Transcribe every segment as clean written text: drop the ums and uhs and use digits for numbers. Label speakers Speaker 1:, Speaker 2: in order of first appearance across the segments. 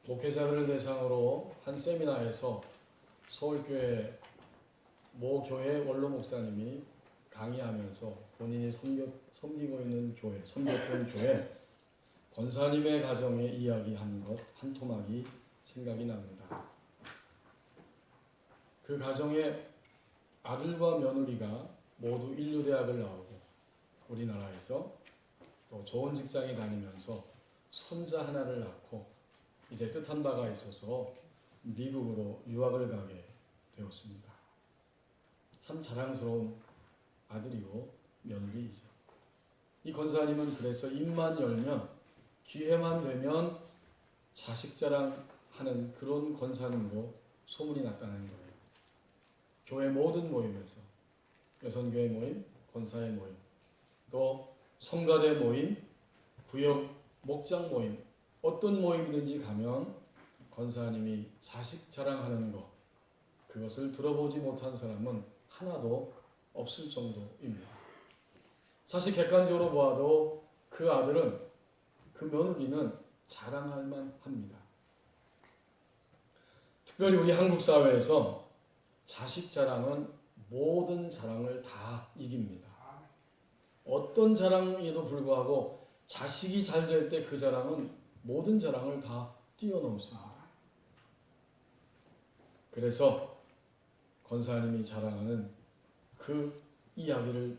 Speaker 1: 목회자들을 대상으로 한 세미나에서 서울교회 모 교회 원로 목사님이 강의하면서 본인이 섬기고 있는 교회, 섬겼던 교회 권사님의 가정에 이야기한 것 한 토막이 생각이 납니다. 그 가정에 아들과 며느리가 모두 인류대학을 나오고 우리나라에서 또 좋은 직장에 다니면서 손자 하나를 낳고 이제 뜻한 바가 있어서 미국으로 유학을 가게 되었습니다. 참 자랑스러운 아들이고 며느리이죠. 이 권사님은 그래서 입만 열면 기회만 되면 자식 자랑하는 그런 권사님으로 소문이 났다는 거예요. 교회 모든 모임에서 여선교회 모임, 권사의 모임, 또 성가대 모임, 부역 목장 모임, 어떤 모임이든지 가면 권사님이 자식 자랑하는 것, 그것을 들어보지 못한 사람은 하나도 없을 정도입니다. 사실 객관적으로 보아도 그 아들은, 그 며느리는 자랑할 만합니다. 특별히 우리 한국 사회에서 자식 자랑은 모든 자랑을 다 이깁니다. 어떤 자랑에도 불구하고 자식이 잘 될 때 그 자랑은 모든 자랑을 다 뛰어넘습니다. 그래서 권사님이 자랑하는 그 이야기를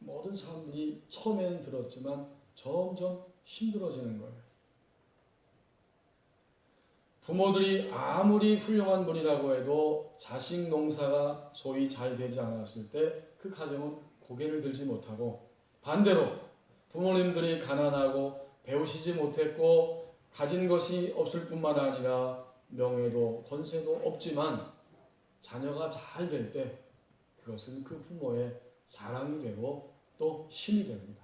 Speaker 1: 모든 사람들이 처음에는 들었지만 점점 힘들어지는 거예요. 부모들이 아무리 훌륭한 분이라고 해도 자식 농사가 소위 잘 되지 않았을 때 그 가정은 고개를 들지 못하고, 반대로 부모님들이 가난하고 배우시지 못했고 가진 것이 없을 뿐만 아니라 명예도 권세도 없지만 자녀가 잘 될 때 그것은 그 부모의 자랑이 되고 또 힘이 됩니다.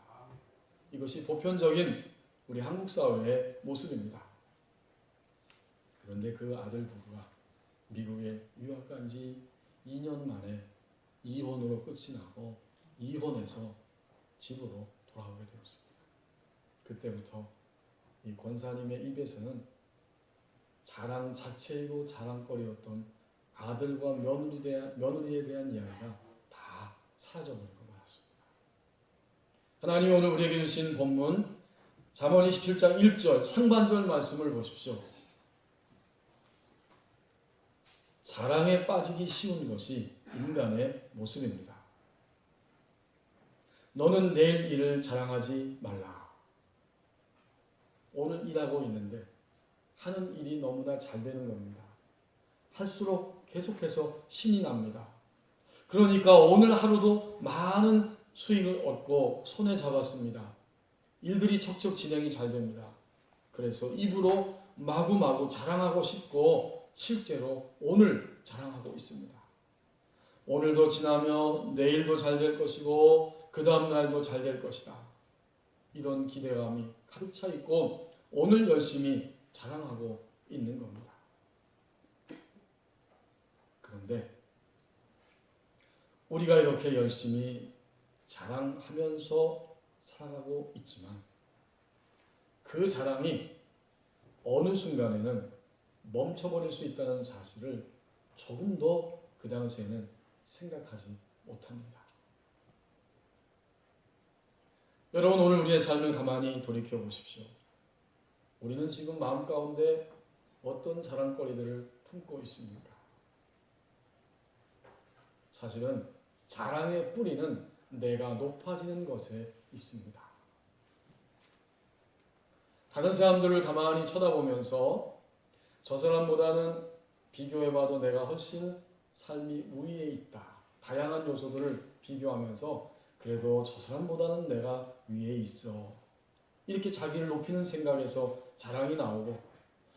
Speaker 1: 이것이 보편적인 우리 한국 사회의 모습입니다. 그런데 그 아들 부부가 미국에 유학 간 지 2년 만에 이혼으로 끝이 나고 이혼해서 집으로 돌아오게 되었습니다. 그때부터 이 권사님의 입에서는 자랑 자체이고 자랑거리였던 아들과 며느리에 대한 이야기가 다 사라져버린 것 같습니다. 하나님이 오늘 우리에게 주신 본문 잠언 27장 1절 상반절 말씀을 보십시오. 자랑에 빠지기 쉬운 것이 인간의 모습입니다. 너는 내일 일을 자랑하지 말라. 오늘 일하고 있는데 하는 일이 너무나 잘 되는 겁니다. 할수록 계속해서 신이 납니다. 그러니까 오늘 하루도 많은 수익을 얻고 손에 잡았습니다. 일들이 척척 진행이 잘 됩니다. 그래서 입으로 마구마구 자랑하고 싶고 실제로 오늘 자랑하고 있습니다. 오늘도 지나면 내일도 잘 될 것이고 그 다음 날도 잘 될 것이다. 이런 기대감이 가득 차 있고 오늘 열심히 자랑하고 있는 겁니다. 그런데 우리가 이렇게 열심히 자랑하면서 살아가고 있지만 그 자랑이 어느 순간에는 멈춰버릴 수 있다는 사실을 조금도 그 당시에는 생각하지 못합니다. 여러분, 오늘 우리의 삶을 가만히 돌이켜 보십시오. 우리는 지금 마음 가운데 어떤 자랑거리들을 품고 있습니까? 사실은 자랑의 뿌리는 내가 높아지는 것에 있습니다. 다른 사람들을 가만히 쳐다보면서 저 사람보다는 비교해봐도 내가 훨씬 삶이 우위에 있다. 다양한 요소들을 비교하면서 그래도 저 사람보다는 내가 위에 있어. 이렇게 자기를 높이는 생각에서 자랑이 나오고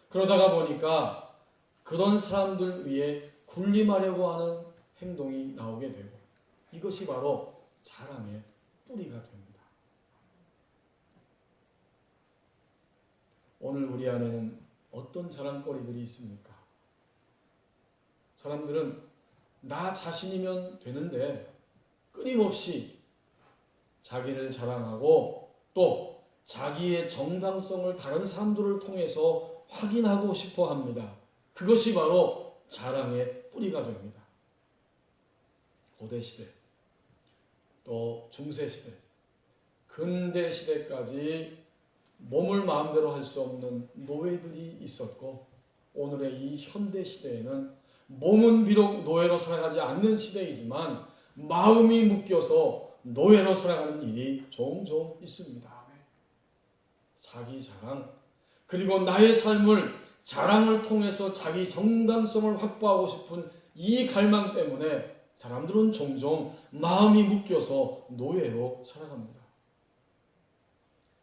Speaker 1: 그러다가 보니까 그런 사람들 위에 군림하려고 하는 행동이 나오게 되고 이것이 바로 자랑의 뿌리가 됩니다. 오늘 우리 안에는 어떤 자랑거리들이 있습니까? 사람들은 나 자신이면 되는데 끊임없이 자기를 자랑하고 또 자기의 정당성을 다른 사람들을 통해서 확인하고 싶어 합니다. 그것이 바로 자랑의 뿌리가 됩니다. 고대시대, 또 중세시대, 근대시대까지 몸을 마음대로 할 수 없는 노예들이 있었고, 오늘의 이 현대시대에는 몸은 비록 노예로 살아가지 않는 시대이지만 마음이 묶여서 노예로 살아가는 일이 종종 있습니다. 자기 자랑, 그리고 나의 삶을 자랑을 통해서 자기 정당성을 확보하고 싶은 이 갈망 때문에 사람들은 종종 마음이 묶여서 노예로 살아갑니다.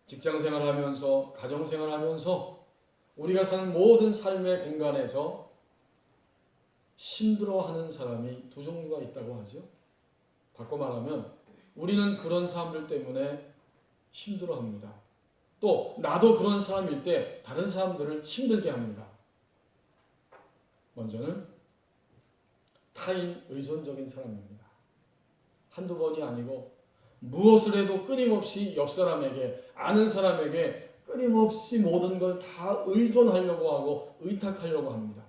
Speaker 1: 직장생활하면서, 가정생활하면서 우리가 사는 모든 삶의 공간에서 힘들어하는 사람이 두 종류가 있다고 하죠. 바꿔 말하면 우리는 그런 사람들 때문에 힘들어합니다. 또 나도 그런 사람일 때 다른 사람들을 힘들게 합니다. 먼저는 타인 의존적인 사람입니다. 한두 번이 아니고 무엇을 해도 끊임없이 옆 사람에게, 아는 사람에게 끊임없이 모든 걸 다 의존하려고 하고 의탁하려고 합니다.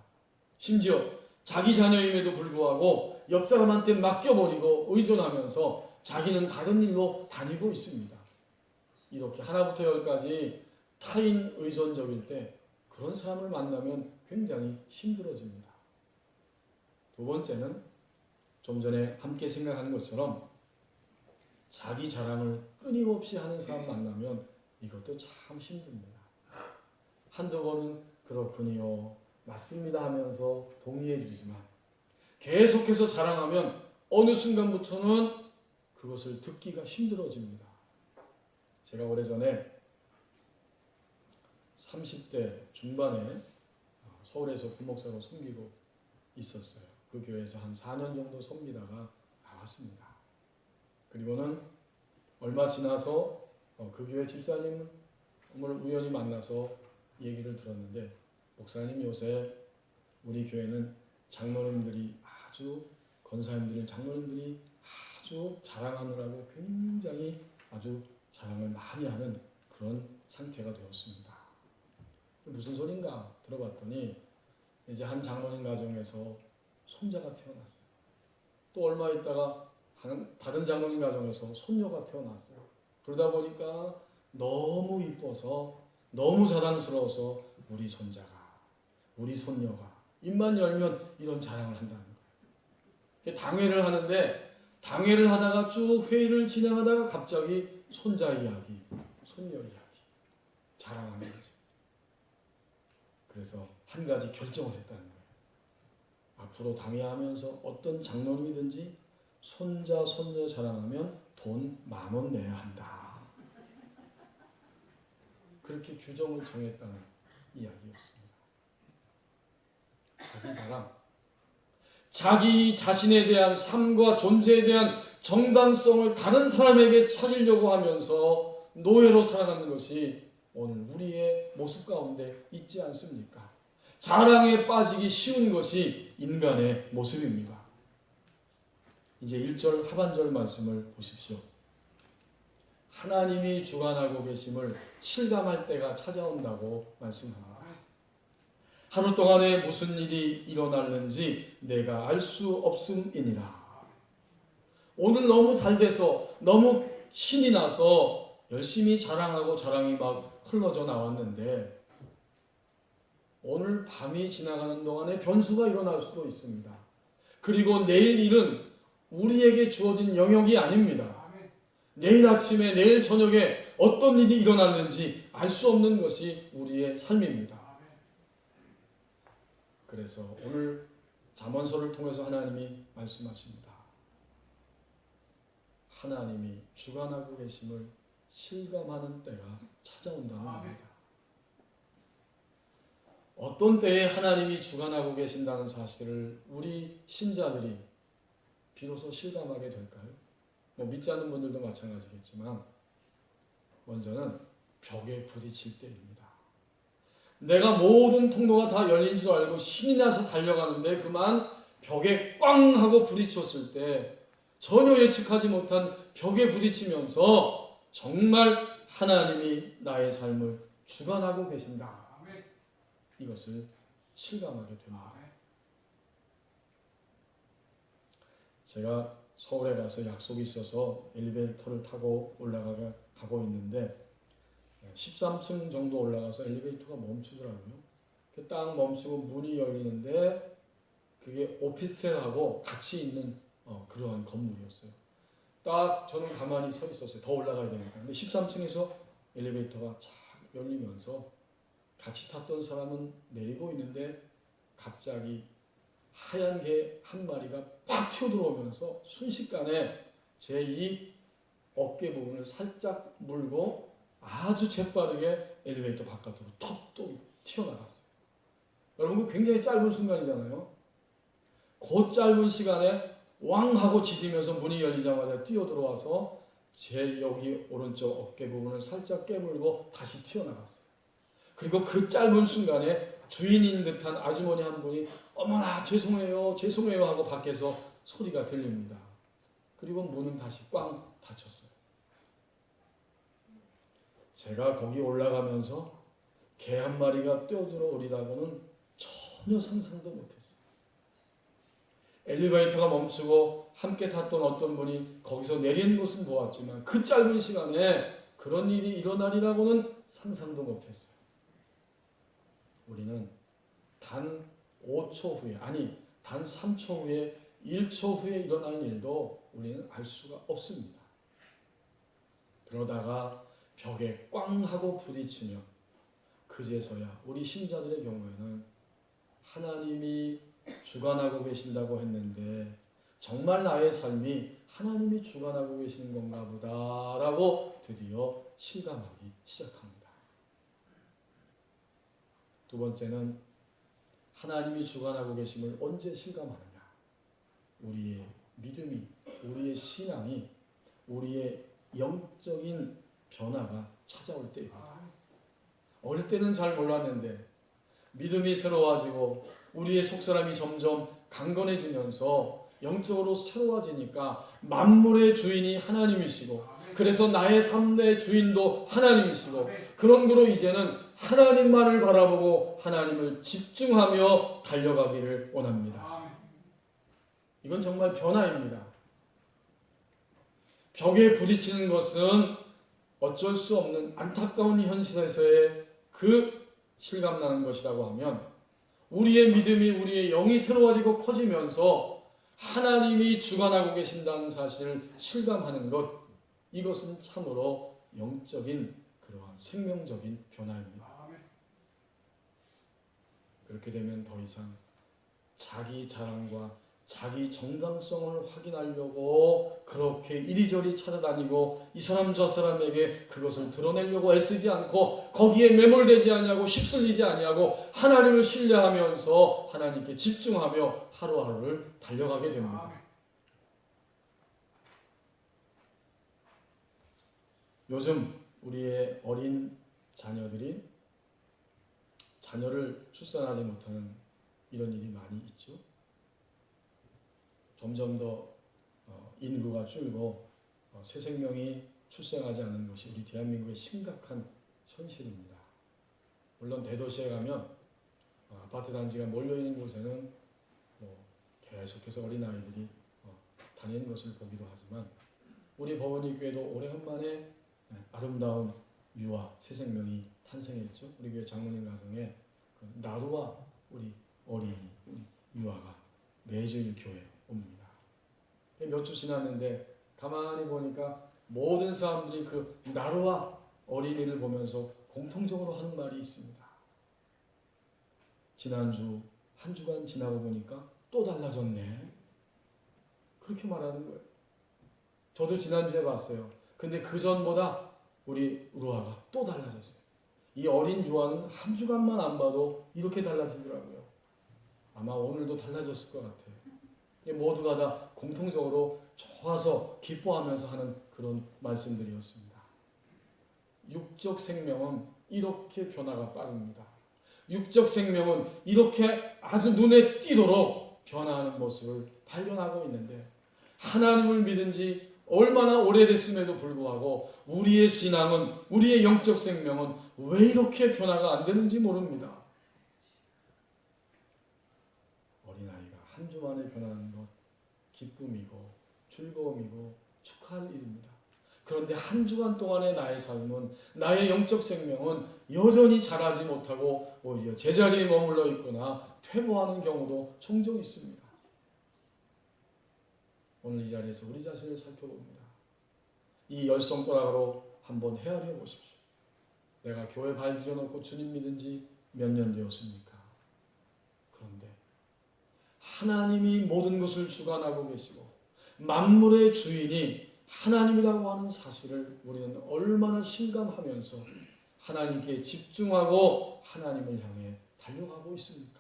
Speaker 1: 심지어 자기 자녀임에도 불구하고 옆 사람한테 맡겨버리고 의존하면서 자기는 다른 일로 다니고 있습니다. 이렇게 하나부터 열까지 타인 의존적일 때 그런 사람을 만나면 굉장히 힘들어집니다. 두 번째는 좀 전에 함께 생각하는 것처럼 자기 자랑을 끊임없이 하는 사람 만나면 이것도 참 힘듭니다. 한두 번은 그렇군요, 맞습니다 하면서 동의해 주지만 계속해서 자랑하면 어느 순간부터는 그것을 듣기가 힘들어집니다. 제가 오래전에 30대 중반에 서울에서 부목사로 섬기고 있었어요. 그 교회에서 한 4년 정도 섬기다가 나왔습니다. 그리고는 얼마 지나서 그 교회 집사님을 우연히 만나서 얘기를 들었는데, 목사님 요새 우리 교회는 장로님들이 권사님들이 장로님들이 아주 자랑하느라고 굉장히 아주 자랑을 많이 하는 그런 상태가 되었습니다. 무슨 소린가 들어봤더니 이제 한 장로님 가정에서 손자가 태어났어요. 또 얼마 있다가 다른 장로님 가정에서 손녀가 태어났어요. 그러다 보니까 너무 이뻐서, 너무 자랑스러워서 우리 손자가, 우리 손녀가 입만 열면 이런 자랑을 한다는 거예요. 당회를 하는데 당회를 하다가 쭉 회의를 진행하다가 갑자기 손자 이야기, 손녀 이야기 자랑하는 거죠. 그래서 한 가지 결정을 했다는 거예요. 앞으로 당회하면서 어떤 장로님이든지 손자, 손녀 자랑하면 돈 10,000원 내야 한다. 그렇게 규정을 정했다는 이야기였습니다. 자기 자랑, 자기 자신에 대한 삶과 존재에 대한 정당성을 다른 사람에게 찾으려고 하면서 노예로 살아가는 것이 오늘 우리의 모습 가운데 있지 않습니까? 자랑에 빠지기 쉬운 것이 인간의 모습입니다. 이제 1절 하반절 말씀을 보십시오. 하나님이 주관하고 계심을 실감할 때가 찾아온다고 말씀합니다. 하루 동안에 무슨 일이 일어났는지 내가 알 수 없음이니라. 오늘 너무 잘 돼서, 너무 신이 나서 열심히 자랑하고 자랑이 막 흘러져 나왔는데 오늘 밤이 지나가는 동안에 변수가 일어날 수도 있습니다. 그리고 내일 일은 우리에게 주어진 영역이 아닙니다. 내일 아침에, 내일 저녁에 어떤 일이 일어났는지 알 수 없는 것이 우리의 삶입니다. 그래서 오늘 잠언서를 통해서 하나님이 말씀하십니다. 하나님이 주관하고 계심을 실감하는 때가 찾아온다는 겁니다. 어떤 때에 하나님이 주관하고 계신다는 사실을 우리 신자들이 비로소 실감하게 될까요? 믿지 않는 분들도 마찬가지겠지만 먼저는 벽에 부딪힐 때입니다. 내가 모든 통로가 다 열린 줄 알고 신이 나서 달려가는데 그만 벽에 꽝 하고 부딪혔을 때 전혀 예측하지 못한 벽에 부딪히면서 정말 하나님이 나의 삶을 주관하고 계신다. 이것을 실감하게 됩니다. 제가 서울에 가서 약속이 있어서 엘리베이터를 타고 가고 있는데 13층 정도 올라가서 엘리베이터가 멈추더라고요. 딱 멈추고 문이 열리는데 그게 오피스텔하고 같이 있는 그러한 건물이었어요. 딱 저는 가만히 서 있었어요. 더 올라가야 되니까. 근데 13층에서 엘리베이터가 착 열리면서 같이 탔던 사람은 내리고 있는데 갑자기 하얀 개 한 마리가 팍 튀어들어오면서 순식간에 제 이 어깨 부분을 살짝 물고 아주 재빠르게 엘리베이터 바깥으로 턱 튀어나갔어요. 여러분 굉장히 짧은 순간이잖아요. 그 짧은 시간에 왕 하고 짖으면서 문이 열리자마자 뛰어들어와서 제 여기 오른쪽 어깨 부분을 살짝 깨물고 다시 튀어나갔어요. 그리고 그 짧은 순간에 주인인 듯한 아주머니 한 분이 어머나 죄송해요 죄송해요 하고 밖에서 소리가 들립니다. 그리고 문은 다시 꽝 닫혔어요. 제가 거기 올라가면서 개 한 마리가 뛰어들어 오리라고는 전혀 상상도 못했어요. 엘리베이터가 멈추고 함께 탔던 어떤 분이 거기서 내리는 것은 보았지만 그 짧은 시간에 그런 일이 일어나리라고는 상상도 못했어요. 우리는 단 5초 후에 단 3초 후에 1초 후에 일어날 일도 우리는 알 수가 없습니다. 그러다가 벽에 꽝 하고 부딪히며 그제서야 우리 신자들의 경우에는 하나님이 주관하고 계신다고 했는데 정말 나의 삶이 하나님이 주관하고 계시는 건가 보다라고 드디어 실감하기 시작합니다. 두 번째는 하나님이 주관하고 계심을 언제 실감하느냐. 우리의 믿음이, 우리의 신앙이, 우리의 영적인 변화가 찾아올 때입니다. 어릴 때는 잘 몰랐는데 믿음이 새로워지고 우리의 속사람이 점점 강건해지면서 영적으로 새로워지니까 만물의 주인이 하나님이시고 그래서 나의 삶의 주인도 하나님이시고 그런 거로 이제는 하나님만을 바라보고 하나님을 집중하며 달려가기를 원합니다. 이건 정말 변화입니다. 벽에 부딪히는 것은 어쩔 수 없는 안타까운 현실에서의 그 실감나는 것이라고 하면 우리의 믿음이 우리의 영이 새로워지고 커지면서 하나님이 주관하고 계신다는 사실을 실감하는 것, 이것은 참으로 영적인 그러한 생명적인 변화입니다. 그렇게 되면 더 이상 자기 자랑과 자기 정당성을 확인하려고 그렇게 이리저리 찾아다니고 이 사람 저 사람에게 그것을 드러내려고 애쓰지 않고 거기에 매몰되지 아니하고 휩쓸리지 아니하고 하나님을 신뢰하면서 하나님께 집중하며 하루하루를 달려가게 됩니다. 요즘 우리의 어린 자녀들이 자녀를 출산하지 못하는 이런 일이 많이 있죠. 점점 더 인구가 줄고 새 생명이 출생하지 않는 것이 우리 대한민국의 심각한 현실입니다. 물론 대도시에 가면 아파트 단지가 몰려있는 곳에는 계속해서 어린아이들이 다니는 것을 보기도 하지만 우리 버버니 교회도 오래간만에 아름다운 유아, 새 생명이 탄생했죠. 우리 교회 장로님 가정에 나루와 우리 어린이, 우리 유아가 매주일 교회에 옵니다. 몇 주 지났는데 가만히 보니까 모든 사람들이 그 나루와 어린이를 보면서 공통적으로 하는 말이 있습니다. 지난주 한 주간 지나고 보니까 또 달라졌네. 그렇게 말하는 거예요. 저도 지난주에 봤어요. 근데 그 전보다 우리 루아가 또 달라졌어요. 이 어린 유아는 한 주간만 안 봐도 이렇게 달라지더라고요. 아마 오늘도 달라졌을 것 같아요. 모두가 다 공통적으로 좋아서 기뻐하면서 하는 그런 말씀들이었습니다. 육적 생명은 이렇게 변화가 빠릅니다. 육적 생명은 이렇게 아주 눈에 띄도록 변화하는 모습을 발견하고 있는데 하나님을 믿은 지 얼마나 오래됐음에도 불구하고 우리의 신앙은, 우리의 영적 생명은 왜 이렇게 변화가 안 되는지 모릅니다. 주 만에 변하는 것 기쁨이고 즐거움이고 축하할 일입니다. 그런데 한 주간 동안의 나의 삶은, 나의 영적 생명은 여전히 자라지 못하고 오히려 제자리에 머물러 있거나 퇴보하는 경우도 종종 있습니다. 오늘 이 자리에서 우리 자신을 살펴봅니다. 이 열성떠락으로 한번 헤아려 보십시오. 내가 교회 발 들여놓고 주님 믿은 지 몇 년 되었습니까? 그런데 하나님이 모든 것을 주관하고 계시고 만물의 주인이 하나님이라고 하는 사실을 우리는 얼마나 실감하면서 하나님께 집중하고 하나님을 향해 달려가고 있습니까?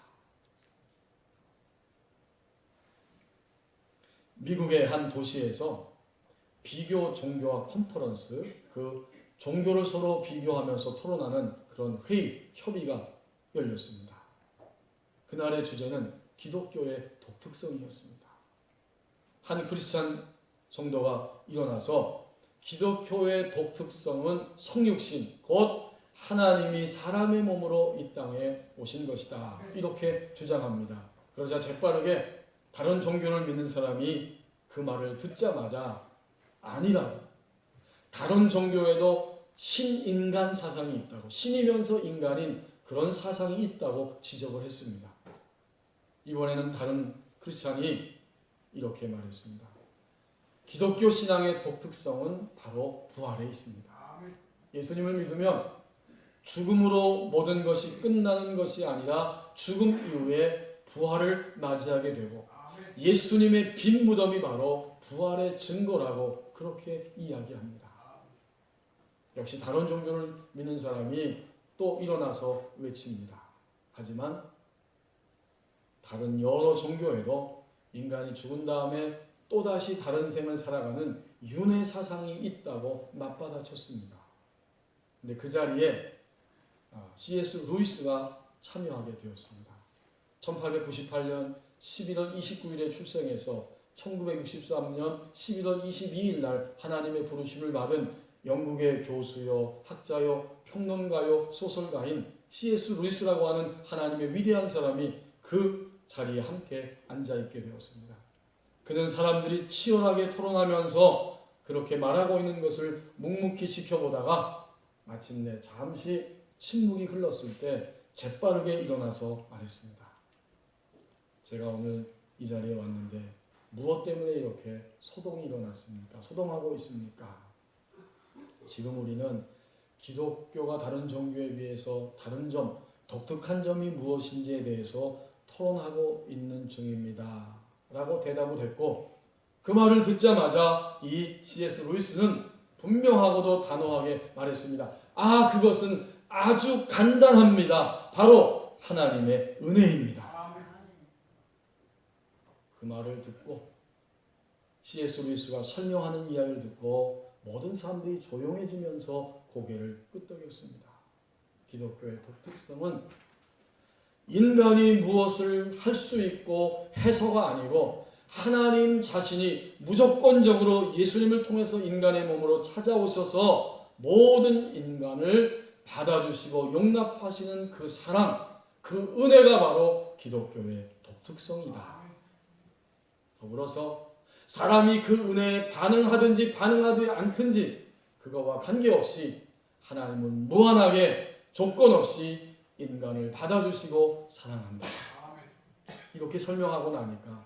Speaker 1: 미국의 한 도시에서 비교 종교학 컨퍼런스, 그 종교를 서로 비교하면서 토론하는 그런 회의, 협의가 열렸습니다. 그날의 주제는 기독교의 독특성이었습니다. 한 크리스찬 성도가 일어나서 기독교의 독특성은 성육신, 곧 하나님이 사람의 몸으로 이 땅에 오신 것이다, 이렇게 주장합니다. 그러자 재빠르게 다른 종교를 믿는 사람이 그 말을 듣자마자 아니라고, 다른 종교에도 신인간 사상이 있다고, 신이면서 인간인 그런 사상이 있다고 지적을 했습니다. 이번에는 다른 크리스찬이 이렇게 말했습니다. 기독교 신앙의 독특성은 바로 부활에 있습니다. 예수님을 믿으면 죽음으로 모든 것이 끝나는 것이 아니라 죽음 이후에 부활을 맞이하게 되고, 예수님의 빈 무덤이 바로 부활의 증거라고 그렇게 이야기합니다. 역시 다른 종교를 믿는 사람이 또 일어나서 외칩니다. 하지만 다른 여러 종교에도 인간이 죽은 다음에 또다시 다른 생을 살아가는 윤회 사상이 있다고 맞받아쳤습니다. 근데 그 자리에 C.S. 루이스가 참여하게 되었습니다. 1898년 11월 29일에 출생해서 1963년 11월 22일 날 하나님의 부르심을 받은 영국의 교수요, 학자요, 평론가요, 소설가인 C.S. 루이스라고 하는 하나님의 위대한 사람이 그 자리에 함께 앉아있게 되었습니다. 그는 사람들이 치열하게 토론하면서 그렇게 말하고 있는 것을 묵묵히 지켜보다가 마침내 잠시 침묵이 흘렀을 때 재빠르게 일어나서 말했습니다. 제가 오늘 이 자리에 왔는데 무엇 때문에 이렇게 소동이 일어났습니까? 소동하고 있습니까? 지금 우리는 기독교가 다른 종교에 비해서 다른 점, 독특한 점이 무엇인지에 대해서 토론하고 있는 중입니다. 라고 대답을 했고, 그 말을 듣자마자 이 C.S. 루이스는 분명하고도 단호하게 말했습니다. 그것은 아주 간단합니다. 바로 하나님의 은혜입니다. 그 말을 듣고 C.S. 루이스가 설명하는 이야기를 듣고 모든 사람들이 조용해지면서 고개를 끄덕였습니다. 기독교의 독특성은 인간이 무엇을 할 수 있고 해서가 아니고 하나님 자신이 무조건적으로 예수님을 통해서 인간의 몸으로 찾아오셔서 모든 인간을 받아주시고 용납하시는 그 사랑, 그 은혜가 바로 기독교의 독특성이다. 더불어서 사람이 그 은혜에 반응하든지 반응하지 않든지 그거와 관계없이 하나님은 무한하게 조건 없이 인간을 받아주시고 사랑한다. 이렇게 설명하고 나니까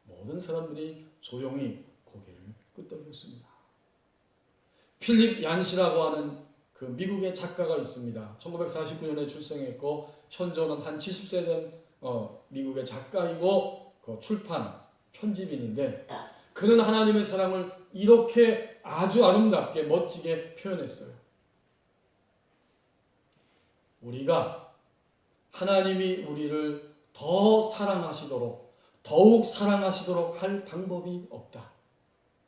Speaker 1: 모든 사람들이 조용히 고개를 끄덕였습니다. 필립 얀시라고 하는 그 미국의 작가가 있습니다. 1949년에 출생했고 현존은 한 70세 된 미국의 작가이고 그 출판 편집인인데, 그는 하나님의 사랑을 이렇게 아주 아름답게 멋지게 표현했어요. 우리가 하나님이 우리를 더 사랑하시도록, 더욱 사랑하시도록 할 방법이 없다.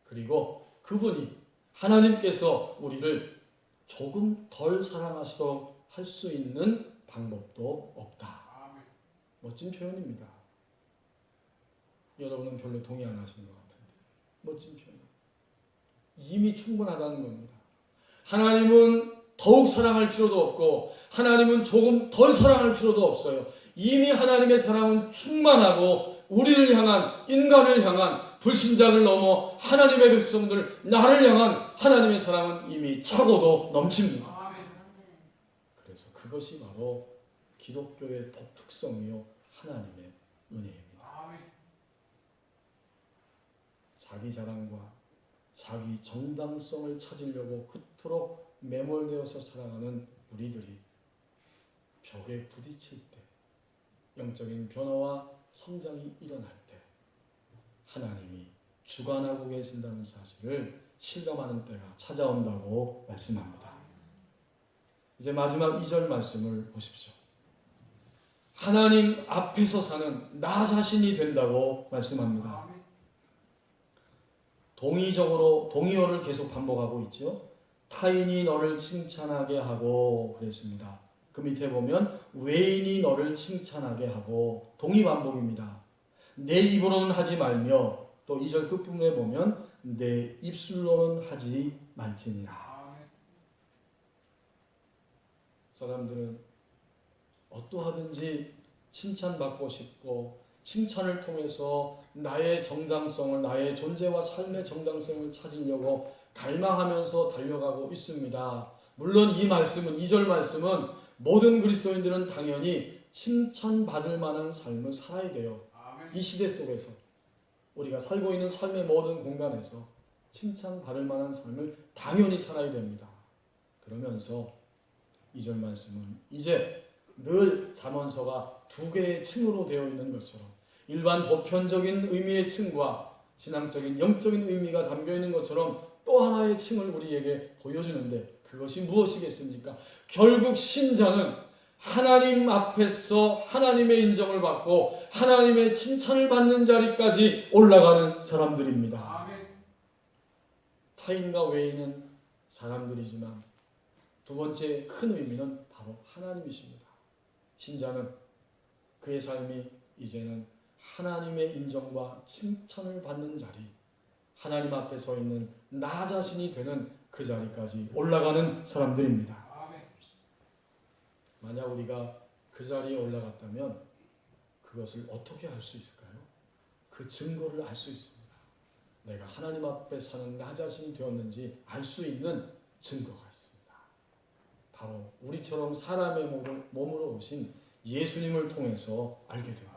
Speaker 1: 그리고 그분이, 하나님께서 우리를 조금 덜 사랑하시도록 할 수 있는 방법도 없다. 멋진 표현입니다. 여러분은 별로 동의 안 하시는 것 같은데 멋진 표현. 이미 충분하다는 겁니다. 하나님은 더욱 사랑할 필요도 없고 하나님은 조금 덜 사랑할 필요도 없어요. 이미 하나님의 사랑은 충만하고 우리를 향한, 인간을 향한, 불신자를 넘어 하나님의 백성들, 나를 향한 하나님의 사랑은 이미 차고도 넘칩니다. 그래서 그것이 바로 기독교의 독특성이요 하나님의 은혜입니다. 자기 자랑과 자기 정당성을 찾으려고 그토록 매몰되어서 살아가는 우리들이 벽에 부딪힐 때, 영적인 변화와 성장이 일어날 때 하나님이 주관하고 계신다는 사실을 실감하는 때가 찾아온다고 말씀합니다. 이제 마지막 2절 말씀을 보십시오. 하나님 앞에서 사는 나 자신이 된다고 말씀합니다. 동의어를 계속 반복하고 있죠. 타인이 너를 칭찬하게 하고 그랬습니다. 그 밑에 보면 외인이 너를 칭찬하게 하고, 동의 반복입니다. 내 입으로는 하지 말며, 또 2절 끝부분에 보면 내 입술로는 하지 말지니라. 사람들은 어떠하든지 칭찬받고 싶고 칭찬을 통해서 나의 정당성을, 나의 존재와 삶의 정당성을 찾으려고 갈망하면서 달려가고 있습니다. 물론 이 말씀은, 2절 말씀은 모든 그리스도인들은 당연히 칭찬받을 만한 삶을 살아야 돼요. 이 시대 속에서 우리가 살고 있는 삶의 모든 공간에서 칭찬받을 만한 삶을 당연히 살아야 됩니다. 그러면서 2절 말씀은 이제 늘 잠언서가 두 개의 층으로 되어 있는 것처럼 일반 보편적인 의미의 층과 신앙적인 영적인 의미가 담겨 있는 것처럼 또 하나의 층을 우리에게 보여주는데, 그것이 무엇이겠습니까? 결국 신자는 하나님 앞에서 하나님의 인정을 받고 하나님의 칭찬을 받는 자리까지 올라가는 사람들입니다. 타인과 외인은 사람들이지만 두 번째 큰 의미는 바로 하나님이십니다. 신자는 그의 삶이 이제는 하나님의 인정과 칭찬을 받는 자리, 하나님 앞에 서 있는 나 자신이 되는 그 자리까지 올라가는 사람들입니다. 만약 우리가 그 자리에 올라갔다면 그것을 어떻게 알 수 있을까요? 그 증거를 알 수 있습니다. 내가 하나님 앞에 사는 나 자신이 되었는지 알 수 있는 증거가 있습니다. 바로 우리처럼 사람의 몸으로 오신 예수님을 통해서 알게 됩니다.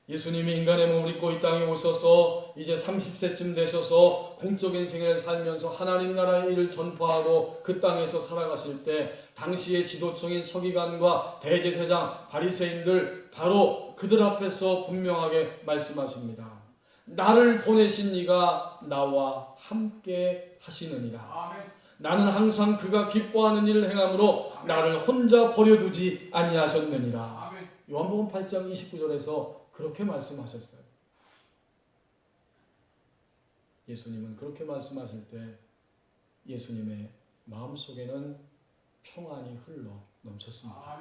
Speaker 1: 예수님이 인간의 몸을 입고 이 땅에 오셔서 이제 30세쯤 되셔서 공적인 생애를 살면서 하나님 나라의 일을 전파하고 그 땅에서 살아가실 때 당시의 지도층인 서기관과 대제사장, 바리새인들 바로 그들 앞에서 분명하게 말씀하십니다. 나를 보내신 이가 나와 함께 하시느니라. 나는 항상 그가 기뻐하는 일을 행함으로 나를 혼자 버려두지 아니하셨느니라. 요한복음 8장 29절에서 그렇게 말씀하셨어요. 예수님은 그렇게 말씀하실 때 예수님의 마음속에는 평안이 흘러 넘쳤습니다.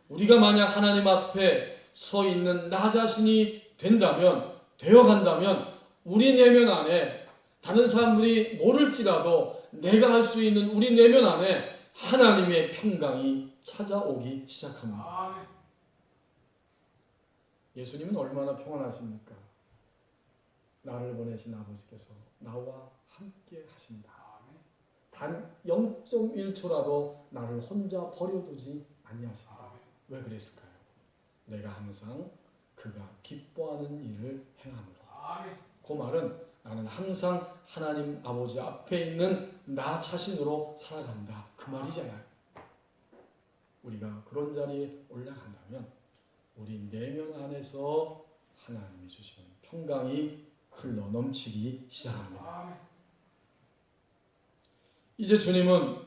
Speaker 1: 우리가 만약 하나님 앞에 서 있는 나 자신이 되어간다면 우리 내면 안에 다른 사람들이 모를지라도 내가 할 수 있는 우리 내면 안에 하나님의 평강이 찾아오기 시작합니다. 예수님은 얼마나 평안하십니까? 나를 보내신 아버지께서 나와 함께 하신다. 단 0.1초라도 나를 혼자 버려두지 아니하신다. 왜 그랬을까요? 내가 항상 그가 기뻐하는 일을 행함으로. 그 말은 나는 항상 하나님 아버지 앞에 있는 나 자신으로 살아간다. 그 말이잖아요. 우리가 그런 자리에 올라간다면 우리 내면 안에서 하나님이 주시는 평강이 흘러 넘치기 시작합니다. 이제 주님은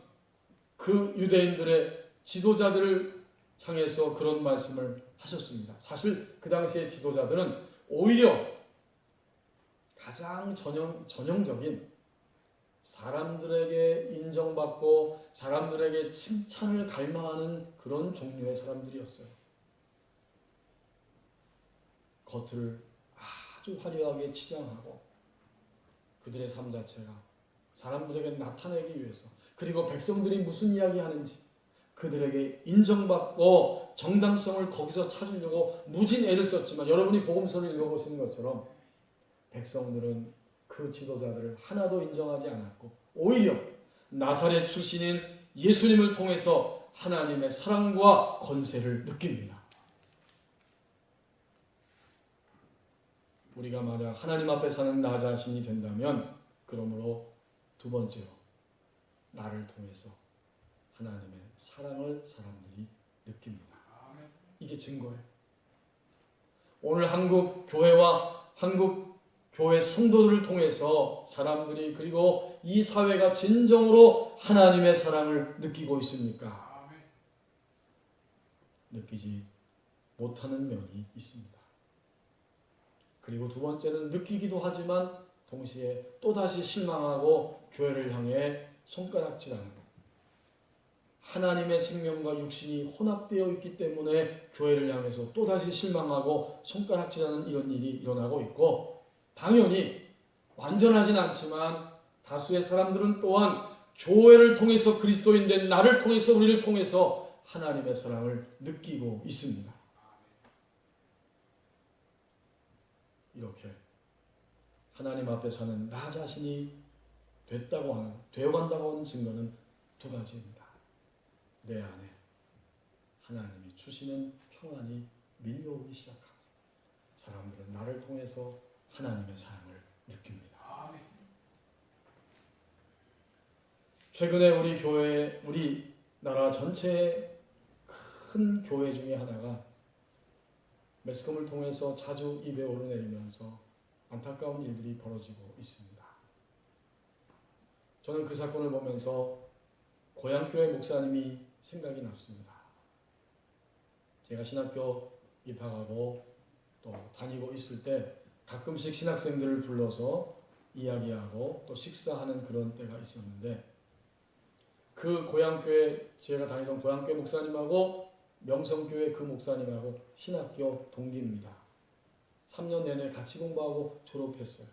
Speaker 1: 그 유대인들의 지도자들을 향해서 그런 말씀을 하셨습니다. 사실 그 당시의 지도자들은 오히려 가장 전형적인 사람들에게 인정받고 사람들에게 칭찬을 갈망하는 그런 종류의 사람들이었어요. 겉을 아주 화려하게 치장하고 그들의 삶 자체가 사람들에게 나타내기 위해서, 그리고 백성들이 무슨 이야기하는지 그들에게 인정받고 정당성을 거기서 찾으려고 무진 애를 썼지만 여러분이 복음서를 읽어보시는 것처럼 백성들은 그 지도자들을 하나도 인정하지 않았고 오히려 나사렛 출신인 예수님을 통해서 하나님의 사랑과 권세를 느낍니다. 우리가 만약 하나님 앞에 사는 나 자신이 된다면 그러므로 두 번째로 나를 통해서 하나님의 사랑을 사람들이 느낍니다. 이게 증거예요. 오늘 한국 교회와 한국 교회 성도들을 통해서 사람들이 그리고 이 사회가 진정으로 하나님의 사랑을 느끼고 있습니까? 느끼지 못하는 면이 있습니다. 그리고 두 번째는 느끼기도 하지만 동시에 또다시 실망하고 교회를 향해 손가락질하는 것. 하나님의 생명과 육신이 혼합되어 있기 때문에 교회를 향해서 또다시 실망하고 손가락질하는 이런 일이 일어나고 있고 당연히 완전하진 않지만 다수의 사람들은 또한 교회를 통해서 그리스도인된 나를 통해서 우리를 통해서 하나님의 사랑을 느끼고 있습니다. 이렇게 하나님 앞에 사는 나 자신이 됐다고 하는, 되어간다고 하는 증거는 두 가지입니다. 내 안에 하나님이 주시는 평안이 밀려오기 시작하고 사람들은 나를 통해서 하나님의 사랑을 느낍니다. 최근에 우리 교회, 우리 나라 전체의 큰 교회 중에 하나가 매스컴을 통해서 자주 입에 오르내리면서 안타까운 일들이 벌어지고 있습니다. 저는 그 사건을 보면서 고향교회 목사님이 생각이 났습니다. 제가 신학교 입학하고 또 다니고 있을 때 가끔씩 신학생들을 불러서 이야기하고 또 식사하는 그런 때가 있었는데 그 고향교회, 제가 다니던 고향교회 목사님하고 명성교회 그 목사님하고 신학교 동기입니다. 3년 내내 같이 공부하고 졸업했어요.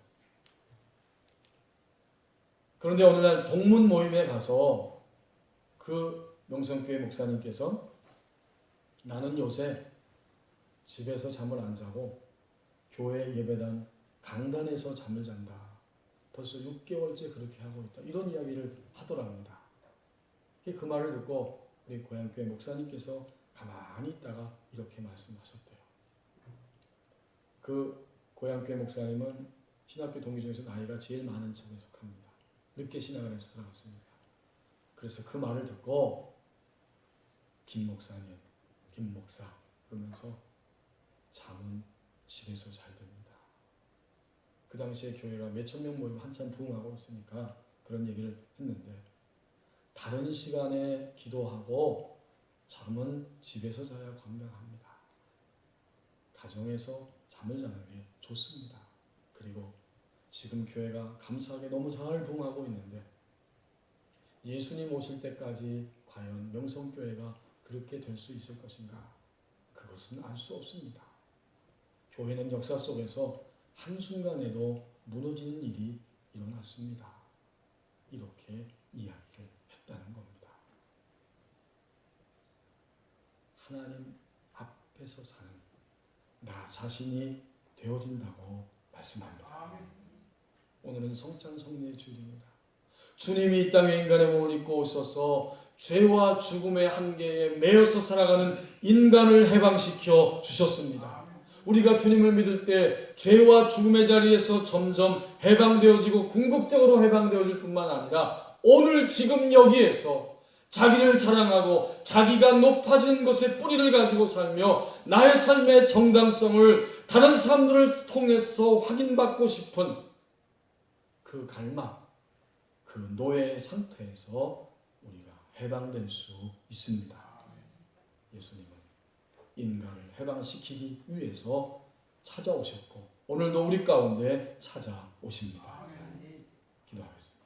Speaker 1: 그런데 어느 날 동문 모임에 가서 그 명성교회 목사님께서 나는 요새 집에서 잠을 안 자고 교회 예배당 강단에서 잠을 잔다. 벌써 6개월째 그렇게 하고 있다. 이런 이야기를 하더랍니다. 그 말을 듣고 우리 고향교회 목사님께서 가만히 있다가 이렇게 말씀하셨대요. 그 고향교회 목사님은 신학교 동기 중에서 나이가 제일 많은 층에 속합니다. 늦게 신학을 해서 들어갔습니다. 그래서 그 말을 듣고 김 목사님, 김 목사 그러면서 잠은 집에서 잘 됩니다. 그 당시에 교회가 몇천 명 모이고 한참 부흥하고 있으니까 그런 얘기를 했는데 다른 시간에 기도하고 잠은 집에서 자야 감당합니다. 가정에서 잠을 자는 게 좋습니다. 그리고 지금 교회가 감사하게 너무 잘 부흥하고 있는데 예수님 오실 때까지 과연 명성교회가 그렇게 될 수 있을 것인가? 그것은 알 수 없습니다. 교회는 역사 속에서 한순간에도 무너지는 일이 일어났습니다. 이렇게 이야기를 했다는 겁니다. 하나님 앞에서 사는 나 자신이 되어진다고 말씀합니다. 오늘은 성찬 성례의 주일입니다. 주님이 이 땅에 인간의 몸을 입고 오셔서 죄와 죽음의 한계에 매여서 살아가는 인간을 해방시켜 주셨습니다. 우리가 주님을 믿을 때 죄와 죽음의 자리에서 점점 해방되어지고 궁극적으로 해방되어질 뿐만 아니라 오늘 지금 여기에서 자기를 자랑하고 자기가 높아진 것에 뿌리를 가지고 살며 나의 삶의 정당성을 다른 사람들을 통해서 확인받고 싶은 그 갈망, 그 노예의 상태에서 우리가 해방될 수 있습니다. 예수님은 인간을 해방시키기 위해서 찾아오셨고 오늘도 우리 가운데 찾아오십니다. 기도하겠습니다.